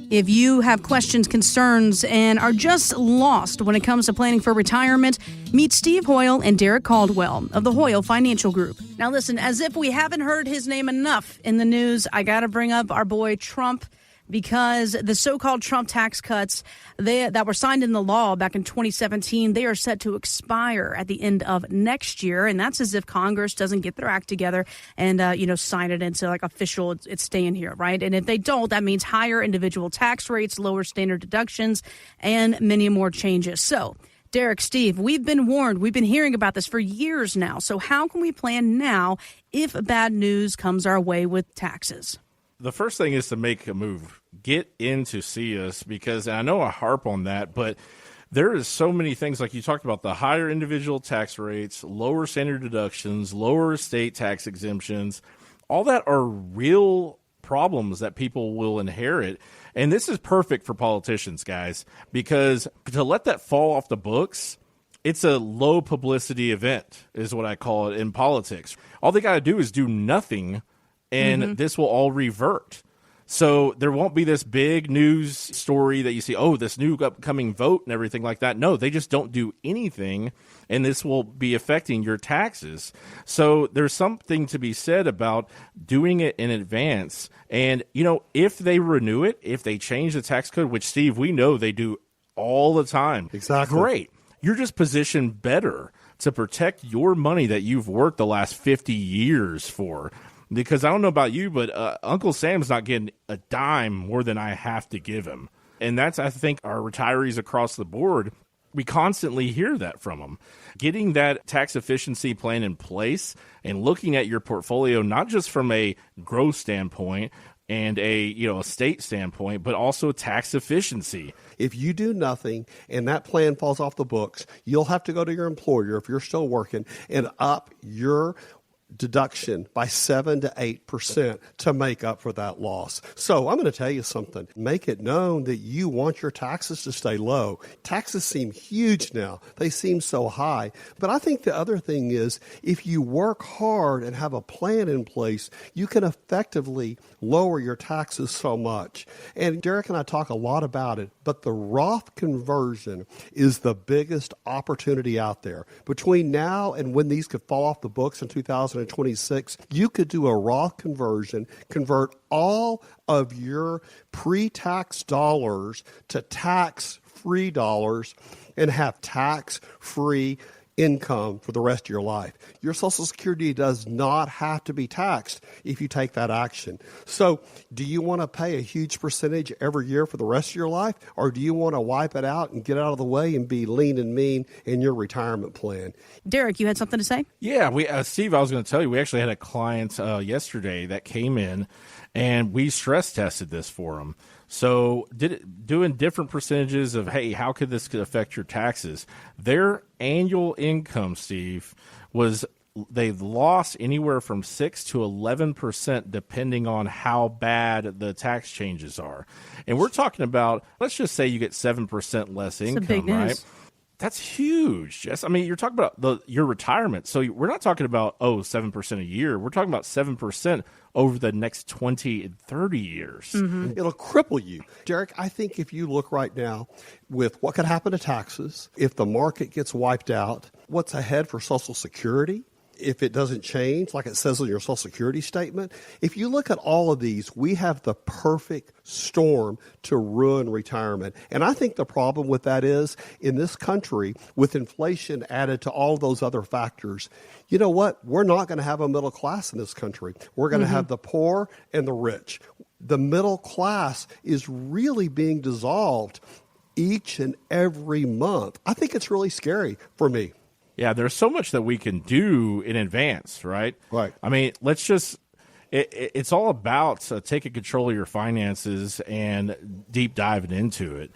If you have questions, concerns, and are just lost when it comes to planning for retirement, meet Steve Hoyle and Derrick Caldwell of the Hoyle Financial Group. Now listen, as if we haven't heard his name enough in the news, I got to bring up our boy Trump, because the so-called Trump tax cuts that were signed into law back in 2017, they are set to expire at the end of next year. And that's as if Congress doesn't get their act together and, sign it into like official, it's staying here, right? And if they don't, that means higher individual tax rates, lower standard deductions, and many more changes. So, Derrick, Steve, we've been warned. We've been hearing about this for years now. So how can we plan now if bad news comes our way with taxes? The first thing is to make a move. Get in to see us, because I know I harp on that, but there is so many things, like you talked about, the higher individual tax rates, lower standard deductions, lower estate tax exemptions. All that are real problems that people will inherit. And this is perfect for politicians, guys, because to let that fall off the books, it's a low publicity event, is what I call it in politics. All they got to do is do nothing, and this will all revert. So there won't be this big news story that you see, oh, this new upcoming vote and everything like that. No, they just don't do anything, and this will be affecting your taxes. So there's something to be said about doing it in advance. And, if they renew it, if they change the tax code, which, Steve, we know they do all the time. Exactly. Great. You're just positioned better to protect your money that you've worked the last 50 years for. Because I don't know about you, but Uncle Sam's not getting a dime more than I have to give him. And that's, I think, our retirees across the board, we constantly hear that from them. Getting that tax efficiency plan in place and looking at your portfolio, not just from a growth standpoint and a estate standpoint, but also tax efficiency. If you do nothing and that plan falls off the books, you'll have to go to your employer, if you're still working, and up your deduction by 7 to 8% to make up for that loss. So I'm going to tell you something. Make it known that you want your taxes to stay low. Taxes seem huge now. They seem so high. But I think the other thing is, if you work hard and have a plan in place, you can effectively lower your taxes so much. And Derrick and I talk a lot about it, but the Roth conversion is the biggest opportunity out there. Between now and when these could fall off the books in 2026, you could do a Roth conversion, convert all of your pre-tax dollars to tax-free dollars, and have tax-free income for the rest of your life. Your Social Security does not have to be taxed if you take that action. So do you want to pay a huge percentage every year for the rest of your life, or do you want to wipe it out and get out of the way and be lean and mean in your retirement plan? Derrick, you had something to say? Yeah, Steve, I was going to tell you, we actually had a client yesterday that came in, and we stress tested this for them. So doing different percentages of, hey, how could this affect your taxes? Their annual income, Steve, they lost anywhere from 6 to 11% depending on how bad the tax changes are. And we're talking about, let's just say you get 7% less income, right? That's huge, Jess. I mean, you're talking about your retirement. So we're not talking about, 7% a year. We're talking about 7% over the next 20 and 30 years. Mm-hmm. It'll cripple you. Derrick, I think if you look right now with what could happen to taxes, if the market gets wiped out, what's ahead for Social Security, if it doesn't change, like it says in your Social Security statement, if you look at all of these, we have the perfect storm to ruin retirement. And I think the problem with that is, in this country, with inflation added to all those other factors, you know what? We're not going to have a middle class in this country. We're going to have the poor and the rich. The middle class is really being dissolved each and every month. I think it's really scary for me. Yeah, there's so much that we can do in advance, right? Right. I mean, it's all about taking control of your finances and deep diving into it.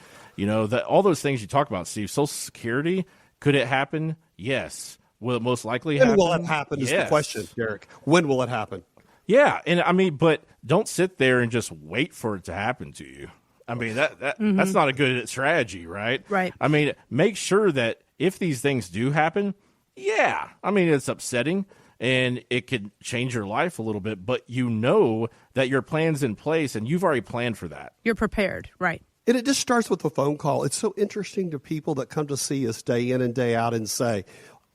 All those things you talk about, Steve. Social Security, could it happen? Yes. Will it most likely happen? When will it happen is the question, Derrick. When will it happen? Yeah, and I mean, but don't sit there and just wait for it to happen to you. I mean, that's not a good strategy, right? Right. I mean, make sure that if these things do happen, I mean, it's upsetting, and it could change your life a little bit, but you know that your plan's in place and you've already planned for that. You're prepared, right? And it just starts with a phone call. It's so interesting to people that come to see us day in and day out and say,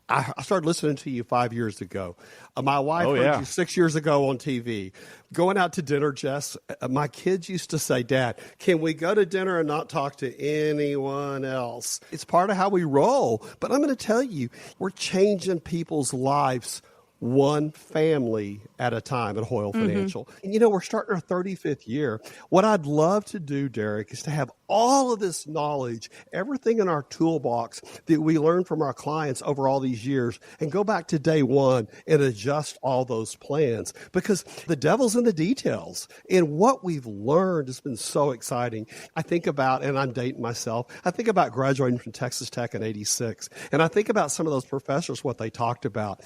I started listening to you 5 years ago. My wife heard you 6 years ago on TV. Going out to dinner, Jess, my kids used to say, Dad, can we go to dinner and not talk to anyone else? It's part of how we roll. But I'm going to tell you, we're changing people's lives one family at a time at Hoyle Financial. And, we're starting our 35th year. What I'd love to do, Derrick, is to have all of this knowledge, everything in our toolbox that we learned from our clients over all these years, and go back to day one and adjust all those plans, because the devil's in the details. And what we've learned has been so exciting. I think about, and I'm dating myself, I think about graduating from Texas Tech in '86, and I think about some of those professors, what they talked about.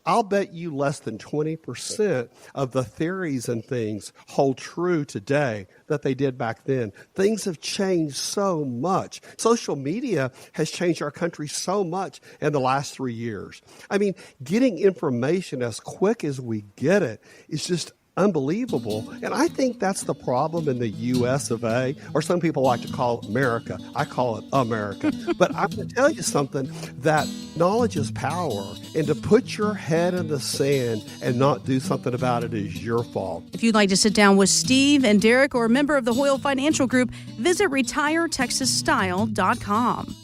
I'll bet you less than 20% of the theories and things hold true today that they did back then. Things have changed so much. Social media has changed our country so much in the last 3 years. I mean, getting information as quick as we get it is just unbelievable. And I think that's the problem in the U.S. of A., or some people like to call it America. I call it America. But I'm going to tell you something, that knowledge is power. And to put your head in the sand and not do something about it is your fault. If you'd like to sit down with Steve and Derrick or a member of the Hoyle Financial Group, visit retiretexasstyle.com.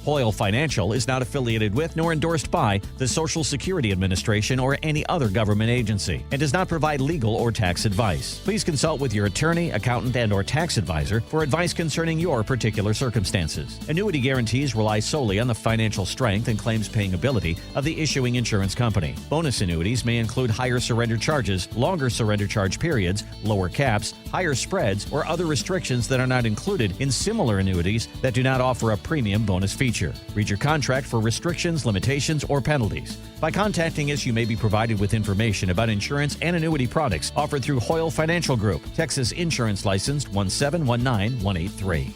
Hoyle Financial is not affiliated with nor endorsed by the Social Security Administration or any other government agency and does not provide legal or tax advice. Please consult with your attorney, accountant, and/or tax advisor for advice concerning your particular circumstances. Annuity guarantees rely solely on the financial strength and claims-paying ability of the issuing insurance company. Bonus annuities may include higher surrender charges, longer surrender charge periods, lower caps, higher spreads, or other restrictions that are not included in similar annuities that do not offer a premium bonus feature. Read your contract for restrictions, limitations, or penalties. By contacting us, you may be provided with information about insurance and annuity products offered through Hoyle Financial Group, Texas Insurance Licensed 1719183.